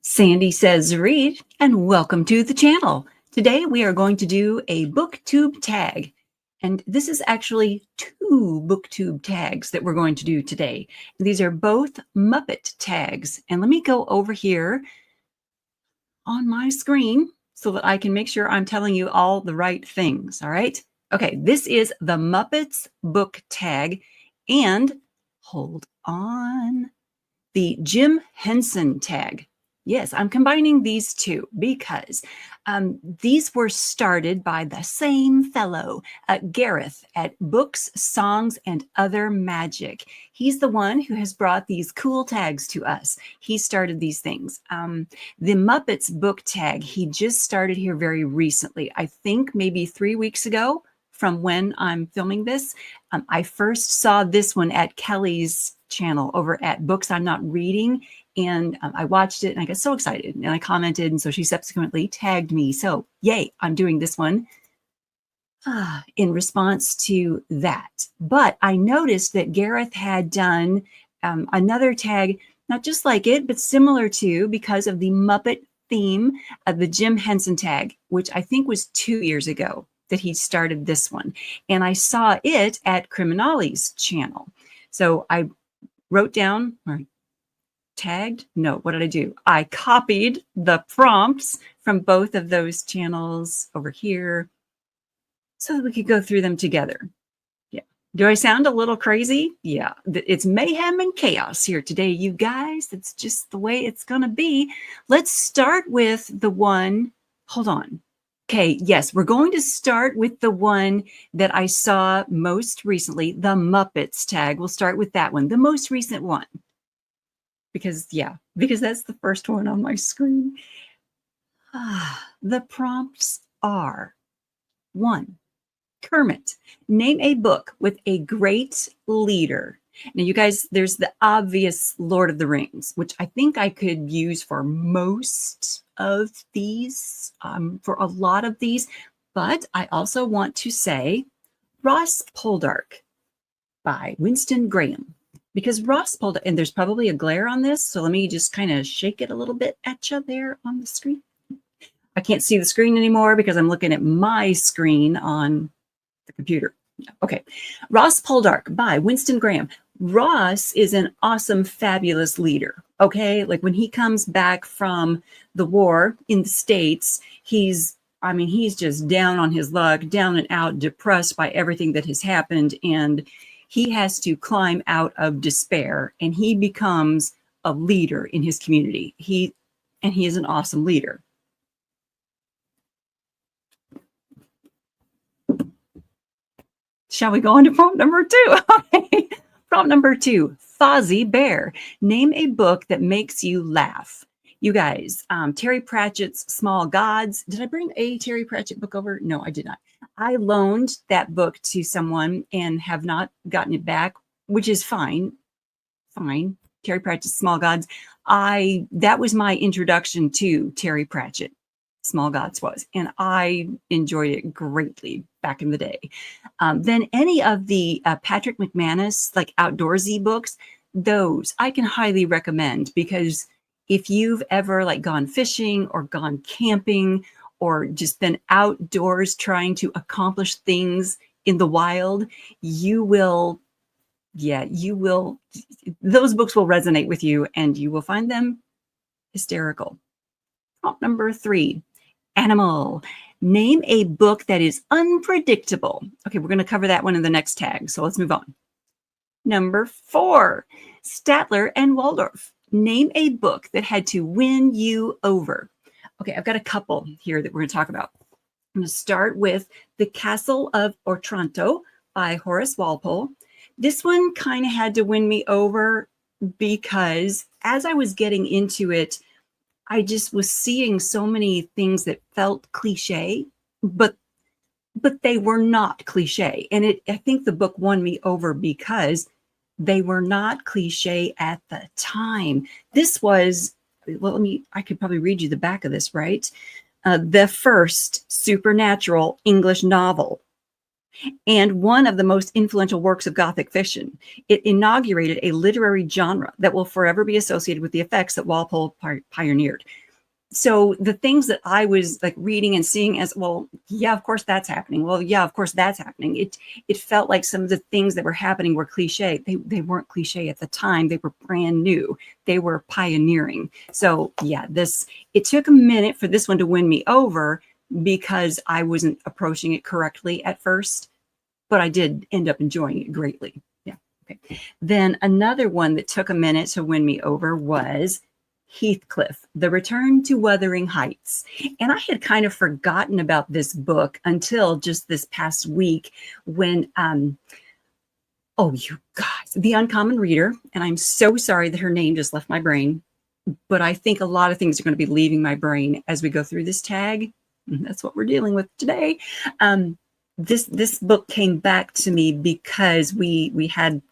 Sandy says read, and welcome to the channel. Today we are going to do a booktube tag, and this is actually two booktube tags that we're going to do today. These are both Muppet tags, and let me go over here on my screen so that I can make sure I'm telling you all the right things. All right. Okay, this is the Muppets book tag, and hold on, the Jim Henson tag. Yes, I'm combining these two because these were started by the same fellow, Gareth, at Books, Songs, and Other Magic. He's the one who has brought these cool tags to us. He started these things. The Muppets book tag, he just started here very recently. I think maybe 3 weeks ago from when I'm filming this. I first saw this one at Kelly's channel over at Books I'm Not Reading, and I watched it and I got so excited and I commented, and so she subsequently tagged me. So yay, I'm doing this one in response to that. But I noticed that Gareth had done another tag, not just like it, but similar to, because of the Muppet theme of the Jim Henson tag, which I think was 2 years ago that he started this one. And I saw it at CriminOlly's channel. So I wrote down, or tagged, no, what did I do? I copied the prompts from both of those channels over here so that we could go through them together. Yeah. Do I sound a little crazy? Yeah. It's mayhem and chaos here today, you guys. It's just the way it's going to be. Let's start with the one, hold on. Okay, yes, we're going to start with the one that I saw most recently, the Muppets tag. We'll start with that one, the most recent one. Because that's the first one on my screen. The prompts are: 1, Kermit, name a book with a great leader. Now, you guys, there's the obvious Lord of the Rings, which I think I could use for most of these, for a lot of these. But I also want to say Ross Poldark by Winston Graham. Because Ross Poldark, and there's probably a glare on this, so let me just kind of shake it a little bit at you there on the screen. I can't see the screen anymore because I'm looking at my screen on the computer. Okay, Ross Poldark by Winston Graham. Ross is an awesome, fabulous leader. Okay, like when he comes back from the war in the States, he's just down on his luck, down and out, depressed by everything that has happened, and he has to climb out of despair, and he becomes a leader in his community. He is an awesome leader. Shall we go on to prompt number 2? Okay. Prompt number 2, Fozzie Bear. Name a book that makes you laugh. You guys, Terry Pratchett's Small Gods. Did I bring a Terry Pratchett book over? No, I did not. I loaned that book to someone and have not gotten it back, which is fine. Fine. Terry Pratchett's Small Gods. That was my introduction to Terry Pratchett. Small Gods was, and I enjoyed it greatly back in the day. Then any of the Patrick McManus, like outdoorsy books, those I can highly recommend, because if you've ever like gone fishing or gone camping or just been outdoors trying to accomplish things in the wild, those books will resonate with you and you will find them hysterical. Prompt number 3, Animal. Name a book that is unpredictable. Okay, we're going to cover that one in the next tag, so let's move on. Number 4, Statler and Waldorf. Name a book that had to win you over. Okay, I've got a couple here that we're going to talk about. I'm going to start with The Castle of Otranto by Horace Walpole. This one kind of had to win me over because as I was getting into it, I just was seeing so many things that felt cliche, but they were not cliche. And I think the book won me over because they were not cliche at the time. This was, I could probably read you the back of this, right? The first supernatural English novel. and one of the most influential works of Gothic fiction. It inaugurated a literary genre that will forever be associated with the effects that Walpole pioneered. So the things that I was like reading and seeing as, well, yeah, of course that's happening. Well, yeah, of course that's happening. It felt like some of the things that were happening were cliche. They weren't cliche at the time. They were brand new. They were pioneering. So yeah, it took a minute for this one to win me over because I wasn't approaching it correctly at first, but I did end up enjoying it greatly. Yeah. Okay. Then another one that took a minute to win me over was Heathcliff, The Return to Wuthering Heights. And I had kind of forgotten about this book until just this past week when, oh, you guys, The Uncommon Reader, and I'm so sorry that her name just left my brain, but I think a lot of things are going to be leaving my brain as we go through this tag. That's what we're dealing with today. This book came back to me because we had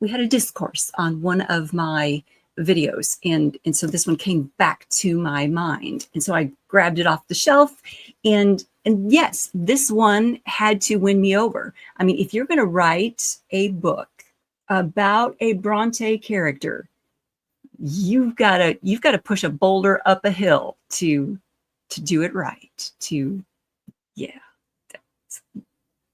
a discourse on one of my videos, and so this one came back to my mind, and so I grabbed it off the shelf, and yes, this one had to win me over. I mean, if you're going to write a book about a Bronte character, you've got to push a boulder up a hill to do it right.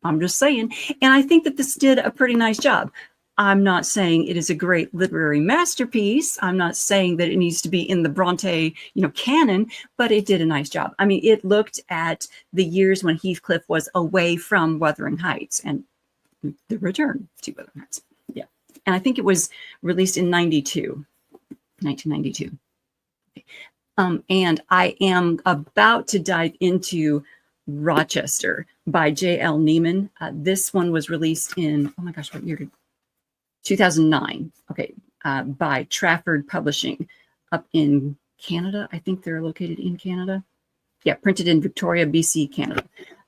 I'm just saying, and I think that this did a pretty nice job. I'm not saying it is a great literary masterpiece. I'm not saying that it needs to be in the Bronte, canon, but it did a nice job. I mean, it looked at the years when Heathcliff was away from Wuthering Heights and the return to Wuthering Heights. Yeah. And I think it was released in 1992. And I am about to dive into Rochester by J.L. Neiman. This one was released in, oh my gosh, what year did 2009. Okay. By Trafford Publishing up in Canada. I think they're located in Canada. Yeah. Printed in Victoria, BC, Canada.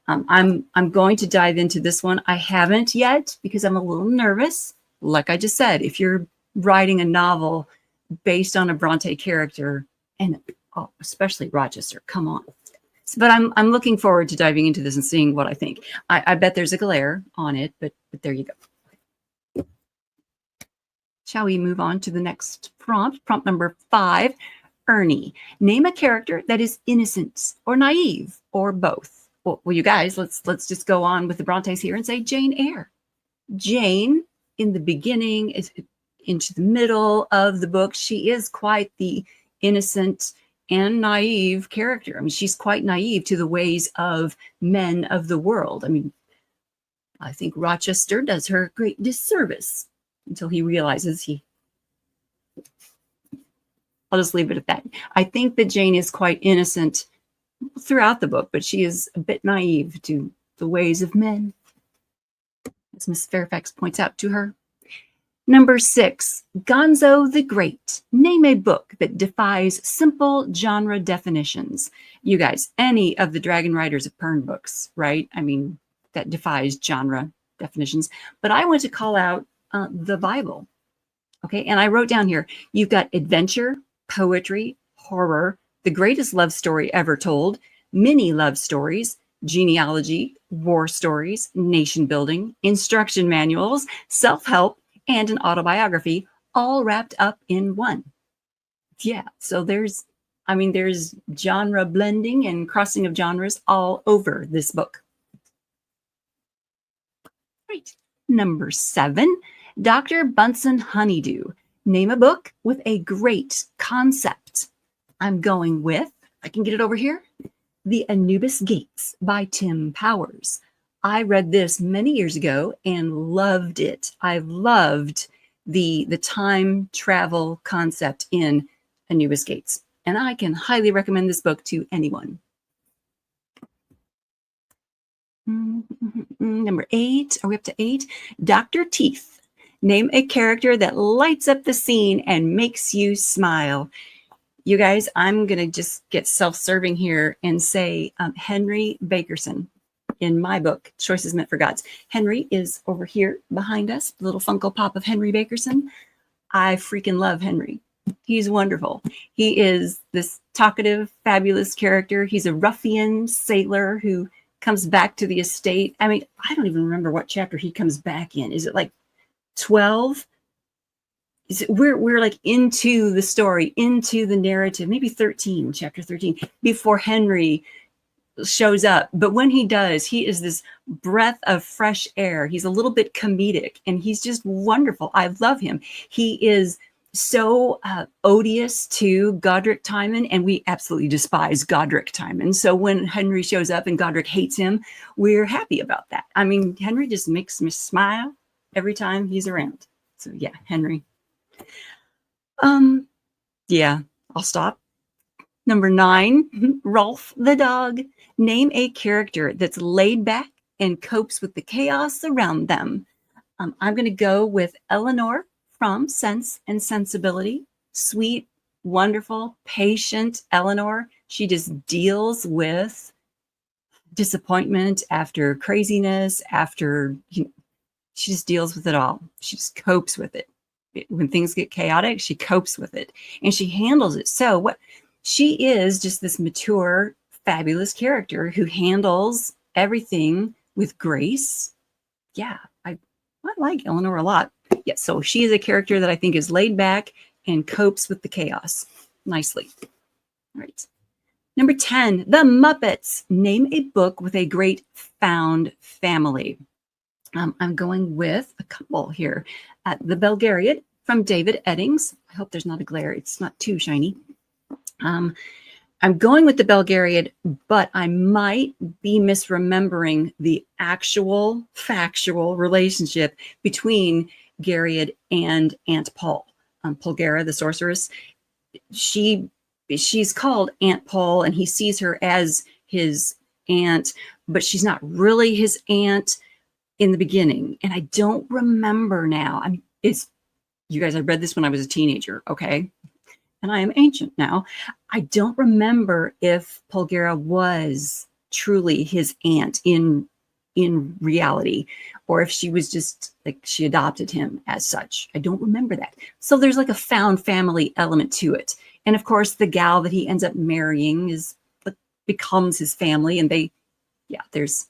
I'm going to dive into this one. I haven't yet because I'm a little nervous. Like I just said, if you're writing a novel based on a Bronte character, and especially Rochester, come on. But I'm looking forward to diving into this and seeing what I think. I bet there's a glare on it, but there you go. Shall we move on to the next prompt? Prompt number 5, Ernie. Name a character that is innocent or naive or both. Well, you guys, let's just go on with the Brontes here and say Jane Eyre. Jane, in the beginning, is into the middle of the book. She is quite the innocent and naive character. I mean, she's quite naive to the ways of men of the world. I mean, I think Rochester does her a great disservice until he realizes I'll just leave it at that. I think that Jane is quite innocent throughout the book, but she is a bit naive to the ways of men, as Miss Fairfax points out to her. Number 6, Gonzo the Great. Name a book that defies simple genre definitions. You guys, any of the Dragon Riders of Pern books, right? I mean, that defies genre definitions. But I want to call out the Bible. Okay, and I wrote down here, you've got adventure, poetry, horror, the greatest love story ever told, mini love stories, genealogy, war stories, nation building, instruction manuals, self-help, and an autobiography, all wrapped up in one. Yeah, so there's genre blending and crossing of genres all over this book. Great. Number 7, Dr. Bunsen Honeydew. Name a book with a great concept. I'm going with, I can get it over here, The Anubis Gates by Tim Powers. I read this many years ago and loved it. I loved the time travel concept in Anubis Gates, and I can highly recommend this book to anyone. Number 8, are we up to 8? Dr. Teeth. Name a character that lights up the scene and makes you smile. You guys, I'm going to just get self-serving here and say Henry Bakerson. In my book, Choices Meant for Gods. Henry is over here behind us, little Funko Pop of Henry Bakerson. I freaking love Henry. He's wonderful. He is this talkative, fabulous character. He's a ruffian sailor who comes back to the estate. I mean, I don't even remember what chapter he comes back in. Is it like 12? We're like into the story, into the narrative, maybe 13, chapter 13, before Henry shows up. But when he does, he is this breath of fresh air. He's a little bit comedic and he's just wonderful. I love him. He is so odious to Godric Timon, and we absolutely despise Godric Timon. So when Henry shows up and Godric hates him, we're happy about that. I mean, Henry just makes me smile every time he's around. So yeah, Henry. Yeah, I'll stop. Number 9, Rolf the dog. Name a character that's laid back and copes with the chaos around them. I'm going to go with Eleanor from Sense and Sensibility. Sweet, wonderful, patient Eleanor. She just deals with disappointment after craziness, after, she just deals with it all. She just copes with it. When things get chaotic, she copes with it and she handles it. So what she is, just this mature, fabulous character who handles everything with grace. Yeah, I like Eleanor a lot. Yeah, so she is a character that I think is laid back and copes with the chaos nicely. All right. Number 10, The Muppets. Name a book with a great found family. I'm going with a couple here. The Belgariad from David Eddings. I hope there's not a glare. It's not too shiny. I'm going with the Belgariad, but I might be misremembering the actual factual relationship between Gariad and Aunt Pol. Polgara, the sorceress. She's called Aunt Pol, and he sees her as his aunt, but she's not really his aunt in the beginning. And I don't remember now. You guys, I read this when I was a teenager, okay? And I am ancient now. I don't remember if Polgara was truly his aunt in reality, or if she was just like she adopted him as such. I don't remember that. So there's like a found family element to it. And of course, the gal that he ends up marrying becomes his family, and there's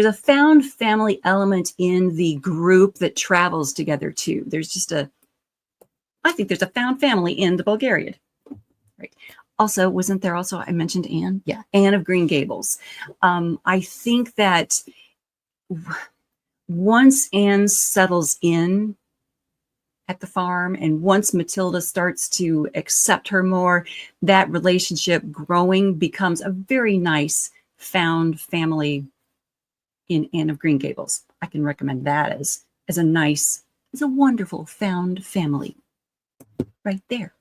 a found family element in the group that travels together too. I think there's a found family in the Bulgarian. Right. Also, wasn't there also, I mentioned Anne? Yeah, Anne of Green Gables. I think that once Anne settles in at the farm and once Matilda starts to accept her more, that relationship growing becomes a very nice found family in Anne of Green Gables. I can recommend that as a wonderful found family right there.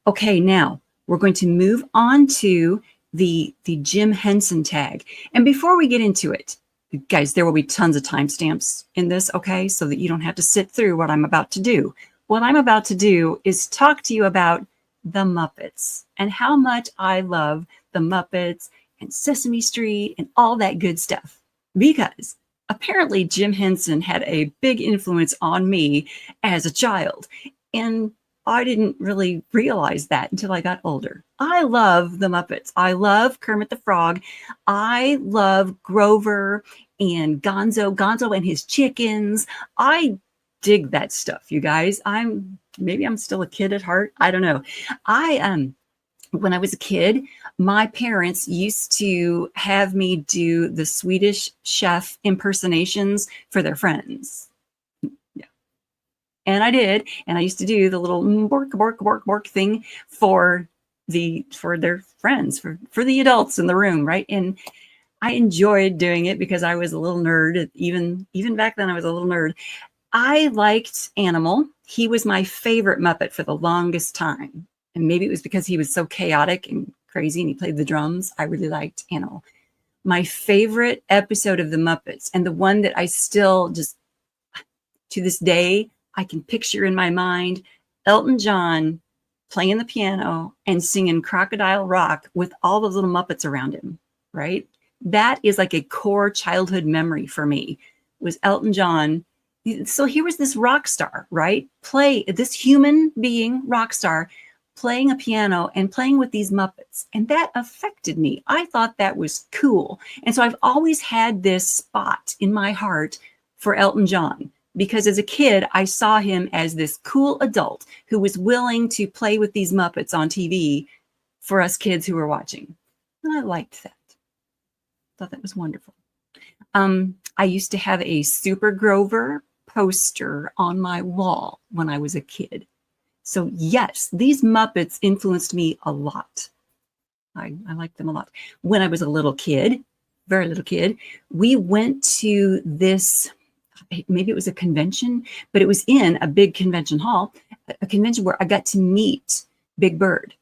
Okay, now we're going to move on to the Jim Henson tag. And before we get into it, guys, there will be tons of timestamps in this, okay? So that you don't have to sit through what I'm about to do. What I'm about to do is talk to you about the Muppets and how much I love the Muppets and Sesame Street and all that good stuff. Because apparently Jim Henson had a big influence on me as a child. And I didn't really realize that until I got older. I love the Muppets. I love Kermit the Frog. I love Grover and Gonzo and his chickens. I dig that stuff, you guys. Maybe I'm still a kid at heart. I don't know. When I was a kid, my parents used to have me do the Swedish chef impersonations for their friends. And I did, and I used to do the little bork, bork, bork, bork thing for their friends, for the adults in the room, right? And I enjoyed doing it because I was a little nerd. Even back then, I was a little nerd. I liked Animal. He was my favorite Muppet for the longest time. And maybe it was because he was so chaotic and crazy and he played the drums. I really liked Animal. My favorite episode of the Muppets, and the one that I still just, to this day, I can picture in my mind Elton John playing the piano and singing Crocodile Rock with all those little Muppets around him, right? That is like a core childhood memory for me, was Elton John. So here was this rock star, right? This human being rock star playing a piano and playing with these Muppets. And that affected me. I thought that was cool. And so I've always had this spot in my heart for Elton John, because as a kid, I saw him as this cool adult who was willing to play with these Muppets on TV for us kids who were watching. And I liked that. Thought that was wonderful. I used to have a Super Grover poster on my wall when I was a kid. So yes, these Muppets influenced me a lot. I liked them a lot. When I was a little kid, very little kid, we went to this, maybe it was a convention, but it was in a big convention hall, a convention where I got to meet Big Bird.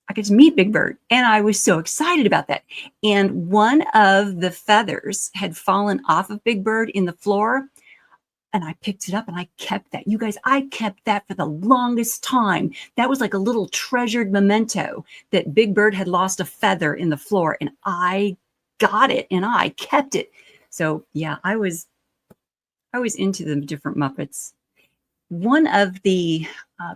I got to meet Big Bird, and I was so excited about that. And one of the feathers had fallen off of Big Bird in the floor, and I picked it up and I kept that. You guys, I kept that for the longest time. That was like a little treasured memento that Big Bird had lost a feather in the floor, and I got it and I kept it. So yeah, I was into the different Muppets. One of the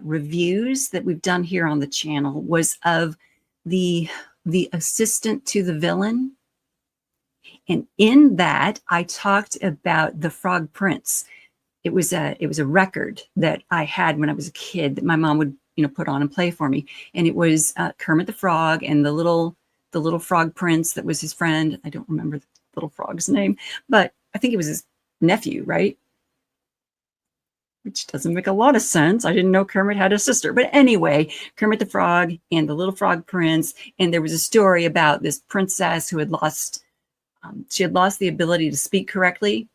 reviews that we've done here on the channel was of the assistant to the villain. And in that, I talked about the Frog Prince. It was a record that I had when I was a kid that my mom would, put on and play for me. And it was Kermit the Frog and the little Frog Prince that was his friend. I don't remember the little frog's name, but I think it was his nephew, right? Which doesn't make a lot of sense. I didn't know Kermit had a sister. But anyway, Kermit the Frog and the little Frog Prince. And there was a story about this princess who had lost, she had lost the ability to speak correctly,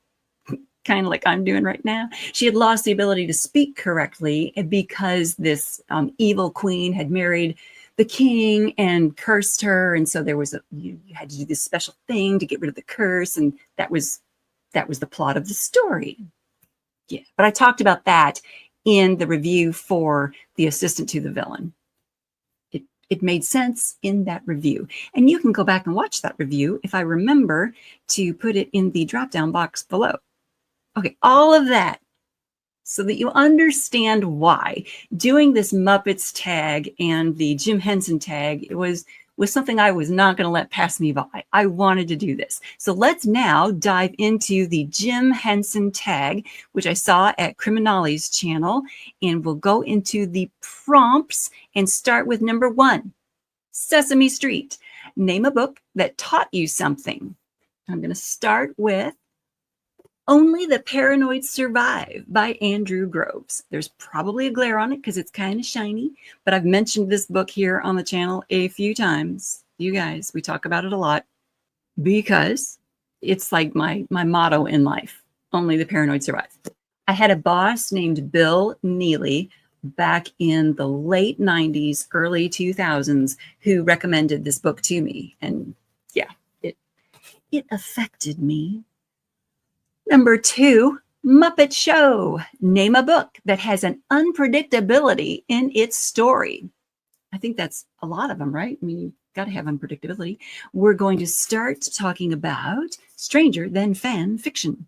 kind of like I'm doing right now. She had lost the ability to speak correctly because this evil queen had married the king and cursed her. And so there was you had to do this special thing to get rid of the curse. And that was the plot of the story. Yeah, but I talked about that in the review for the assistant to the villain. It made sense in that review. And you can go back and watch that review if I remember to put it in the drop-down box below. Okay, all of that so that you understand why doing this Muppets tag and the Jim Henson tag, it was something I was not going to let pass me by. I wanted to do this. So let's now dive into the Jim Henson tag, which I saw at CriminOlly's channel, and we'll go into the prompts and start with number 1, Sesame Street. Name a book that taught you something. I'm going to start with Only the Paranoid Survive by Andrew Groves. There's probably a glare on it because it's kind of shiny, but I've mentioned this book here on the channel a few times. You guys, we talk about it a lot because it's like my motto in life. Only the Paranoid Survive. I had a boss named Bill Neely back in the late 90s, early 2000s, who recommended this book to me. And yeah, it affected me. Number 2, Muppet Show. Name a book that has an unpredictability in its story. I think that's a lot of them, right? I mean, you've got to have unpredictability. We're going to start talking about Stranger Than Fan Fiction.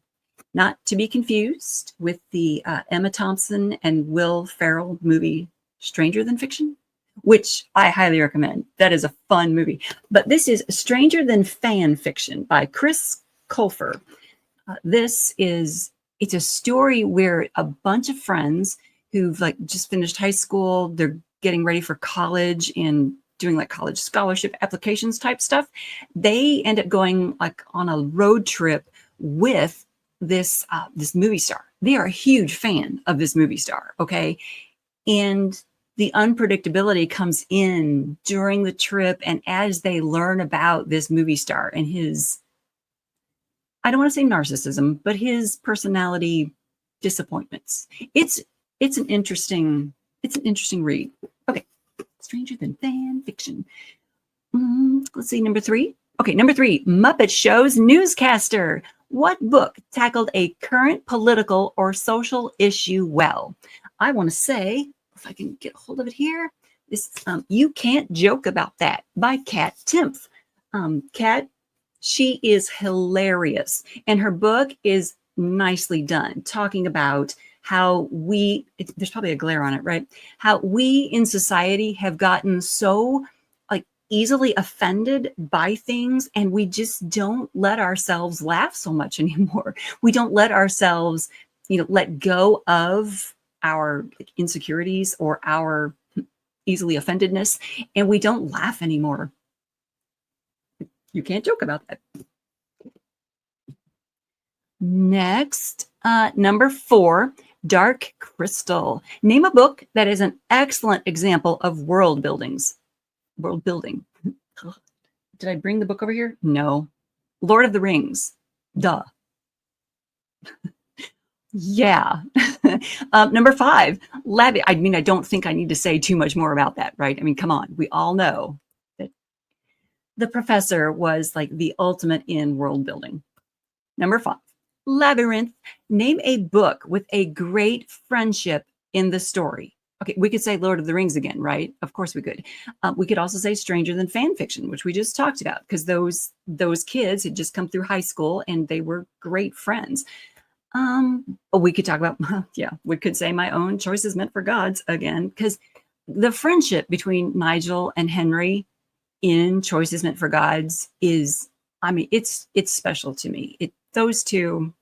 Not to be confused with the Emma Thompson and Will Ferrell movie Stranger Than Fiction, which I highly recommend. That is a fun movie. But this is Stranger Than Fan Fiction by Chris Colfer. It's a story where a bunch of friends who've like just finished high school, they're getting ready for college and doing like college scholarship applications type stuff. They end up going like on a road trip with this movie star. They are a huge fan of this movie star. Okay. And the unpredictability comes in during the trip. And as they learn about this movie star and his, I don't want to say narcissism, but his personality disappointments. It's an interesting read. Okay, Stranger Than Fan Fiction. Let's see, number 3. Okay, number 3, Muppet Show's Newscaster. What book tackled a current political or social issue well? I want to say, if I can get a hold of it here, this You Can't Joke About That by Kat Timpf. Kat, she is hilarious, and her book is nicely done, talking about how there's probably a glare on it, right? How we in society have gotten so like easily offended by things, and we just don't let ourselves laugh so much anymore. We don't let ourselves, let go of our insecurities or our easily offendedness, and we don't laugh anymore. You can't joke about that. Next, number 4, Dark Crystal. Name a book that is an excellent example of world building. Did I bring the book over here? No. Lord of the Rings. Duh. Yeah. Number 5, Levy. I mean, I don't think I need to say too much more about that, right? I mean, come on. We all know that the professor was like the ultimate in world building. Number 5, Labyrinth. Name a book with a great friendship in the story. Okay, we could say Lord of the Rings again, right? Of course we could. We could also say Stranger Than Fan Fiction, which we just talked about, because those kids had just come through high school and they were great friends. We could talk about, yeah, we could say My Own Choices Meant for Gods again, because the friendship between Nigel and Henry in Choices Meant for Gods is, I mean, it's special to me. Those two,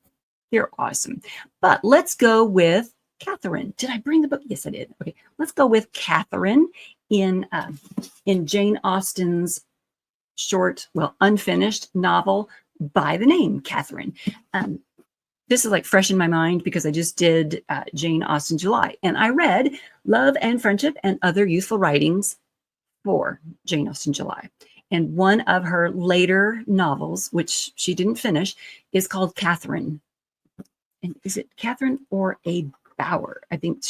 they're awesome. But let's go with Catherine. Did I bring the book? Yes, I did. Okay, let's go with Catherine in Jane Austen's short, unfinished novel by the name Catherine. This is like fresh in my mind because I just did Jane Austen July, and I read Love and Friendship and Other Youthful Writings for Jane Austen July. And one of her later novels, which she didn't finish, is called Catherine. And is it Catherine or a Bower? I think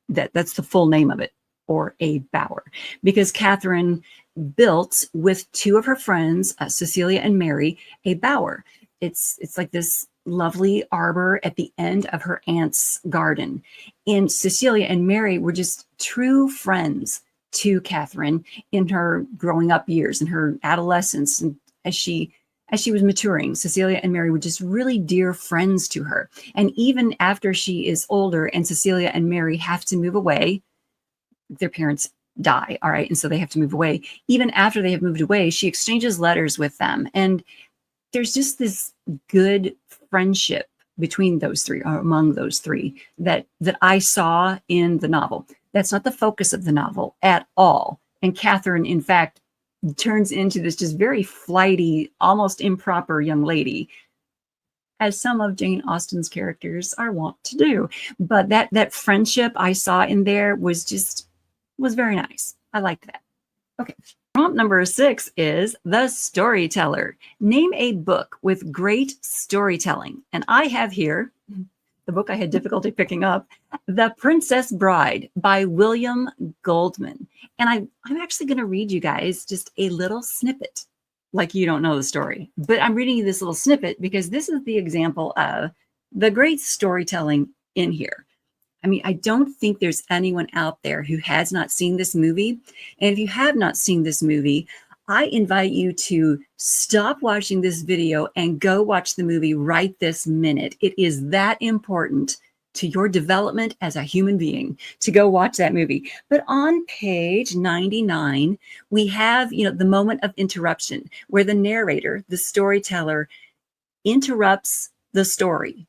that's the full name of it, or a Bower, because Catherine built with 2 of her friends, Cecilia and Mary, a bower. It's like this lovely arbor at the end of her aunt's garden. And Cecilia and Mary were just true friends to Catherine in her growing up years, in her adolescence. And as she was maturing, Cecilia and Mary were just really dear friends to her. And even after she is older and Cecilia and Mary have to move away, their parents die, all right? And so they have to move away. Even after they have moved away, she exchanges letters with them. And there's just this good friendship between those 3, or among those 3, that I saw in the novel. That's not the focus of the novel at all. And Catherine, in fact, turns into this just very flighty, almost improper young lady, as some of Jane Austen's characters are wont to do. But that friendship I saw in there was very nice. I liked that. Okay. Prompt number 6 is The Storyteller. Name a book with great storytelling. And I have here the book I had difficulty picking up, The Princess Bride by William Goldman. And I'm actually going to read you guys just a little snippet, like you don't know the story. But I'm reading you this little snippet because this is the example of the great storytelling in here. I mean, I don't think there's anyone out there who has not seen this movie. And if you have not seen this movie, I invite you to stop watching this video and go watch the movie right this minute. It is that important to your development as a human being to go watch that movie. But on page 99, we have, the moment of interruption where the narrator, the storyteller, interrupts the story,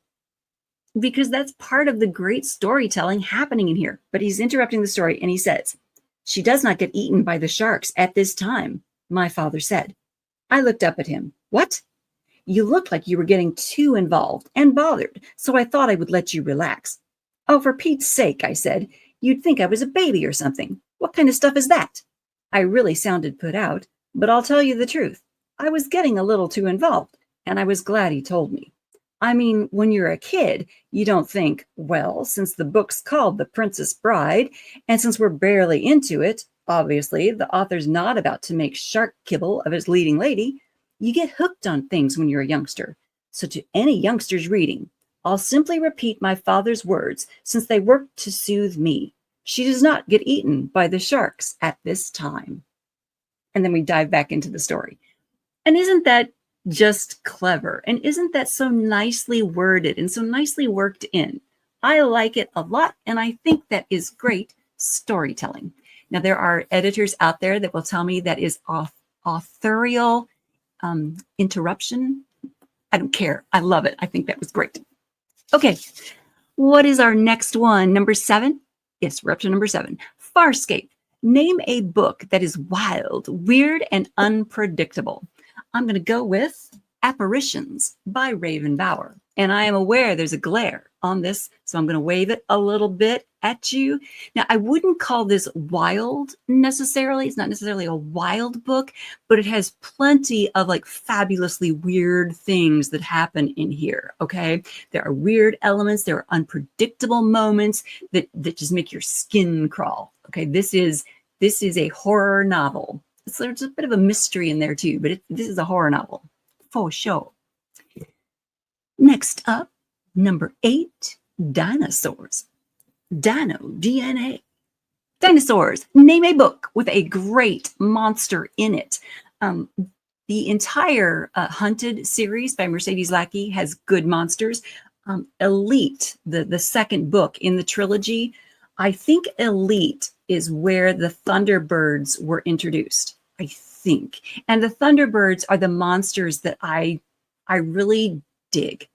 because that's part of the great storytelling happening in here. But he's interrupting the story and he says, "She does not get eaten by the sharks at this time," my father said. I looked up at him. "What? You looked like you were getting too involved and bothered, so I thought I would let you relax." "Oh, for Pete's sake," I said. "You'd think I was a baby or something. What kind of stuff is that?" I really sounded put out, but I'll tell you the truth. I was getting a little too involved, and I was glad he told me. I mean, when you're a kid, you don't think, well, since the book's called The Princess Bride, and since we're barely into it, obviously the author's not about to make shark kibble of his leading lady. You get hooked on things when you're a youngster. So to any youngsters reading, I'll simply repeat my father's words since they work to soothe me. She does not get eaten by the sharks at this time. And then we dive back into the story. And isn't that just clever? And isn't that so nicely worded and so nicely worked in? I like it a lot, and I think that is great storytelling. Now, there are editors out there that will tell me that is authorial interruption. I don't care. I love it. I think that was great. Okay, what is our next one? Number 7? Yes, we're up to number 7. Farscape. Name a book that is wild, weird, and unpredictable. I'm going to go with Apparitions by Raven Bauer. And I am aware there's a glare on this, so I'm going to wave it a little bit at you. Now, I wouldn't call this wild necessarily. It's not necessarily a wild book, but it has plenty of like fabulously weird things that happen in here, okay? There are weird elements. There are unpredictable moments that just make your skin crawl, okay? This is a horror novel. So there's a bit of a mystery in there too, but this is a horror novel for sure. Next up, number 8, dinosaurs. Dino, DNA. Dinosaurs. Name a book with a great monster in it. The entire Hunted series by Mercedes Lackey has good monsters. Elite, the second book in the trilogy, I think Elite is where the Thunderbirds were introduced, I think. And the Thunderbirds are the monsters that I really dig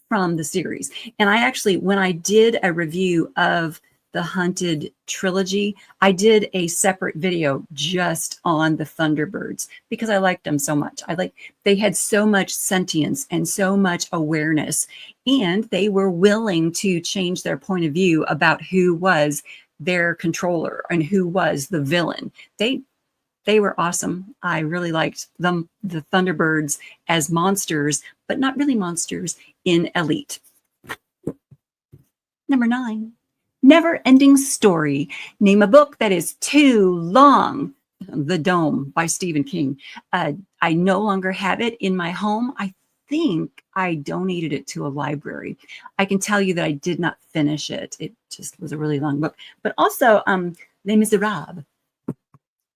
from the series. And I actually, when I did a review of the Hunted trilogy, I did a separate video just on the Thunderbirds because I liked them so much. They had so much sentience and so much awareness, and they were willing to change their point of view about who was their controller and who was the villain. They were awesome. I really liked them, the Thunderbirds, as monsters, but not really monsters in Elite. Number 9, Never Ending Story. Name a book that is too long. The Dome by Stephen King. I no longer have it in my home. I think I donated it to a library. I can tell you that I did not finish it. It just was a really long book. But also, Les Miserables.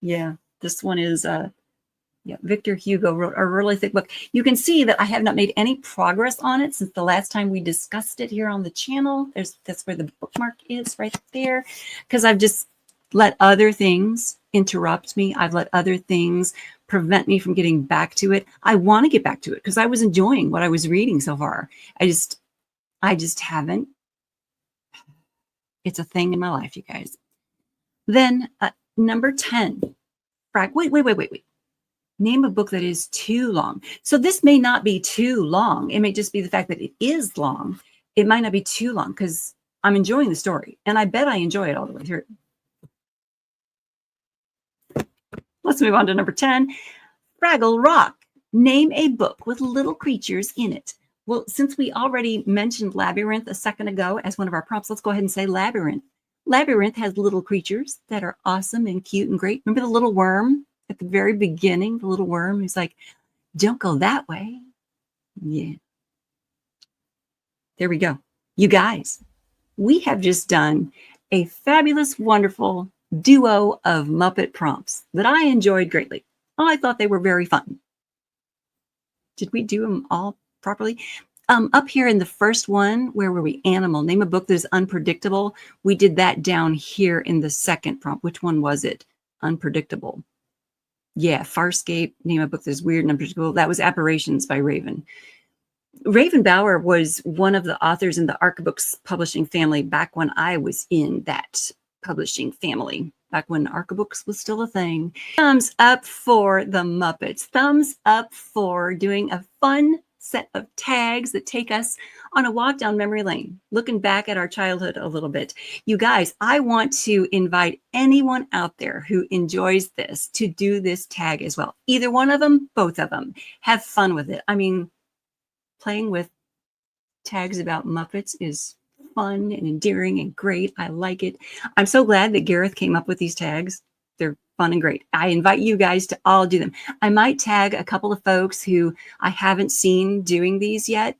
Yeah. This one is, Victor Hugo wrote a really thick book. You can see that I have not made any progress on it since the last time we discussed it here on the channel. That's where the bookmark is right there, because I've just let other things interrupt me. I've let other things prevent me from getting back to it. I want to get back to it because I was enjoying what I was reading so far. I just haven't. It's a thing in my life, you guys. Then number 10. Wait. Name a book that is too long. So this may not be too long. It may just be the fact that it is long. It might not be too long because I'm enjoying the story. And I bet I enjoy it all the way through. Let's move on to number 10. Fraggle Rock. Name a book with little creatures in it. Well, since we already mentioned Labyrinth a second ago as one of our prompts, let's go ahead and say Labyrinth. Labyrinth has little creatures that are awesome and cute and great. Remember the little worm at the very beginning? The little worm who's like, don't go that way. Yeah. There we go. You guys, we have just done a fabulous, wonderful duo of Muppet prompts that I enjoyed greatly. I thought they were very fun. Did we do them all properly? Up here in the first one, where were we? Animal. Name a book that is unpredictable. We did that down here in the second prompt. Which one was it? Unpredictable. Yeah, Farscape. Name a book that is weird and unpredictable. That was Apparitions by Raven. Raven Bauer was one of the authors in the Archibooks publishing family back when I was in that publishing family, back when Archibooks was still a thing. Thumbs up for the Muppets. Thumbs up for doing a fun set of tags that take us on a walk down memory lane, looking back at our childhood a little bit. You guys, I want to invite anyone out there who enjoys this to do this tag as well. Either one of them, both of them. Have fun with it. I mean, playing with tags about Muppets is fun and endearing and great. I like it. I'm so glad that Gareth came up with these tags. They're fun and great. I invite you guys to all do them. I might tag a couple of folks who I haven't seen doing these yet.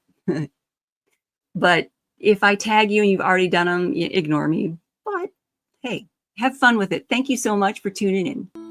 But if I tag you and you've already done them, ignore me. But hey, have fun with it. Thank you so much for tuning in.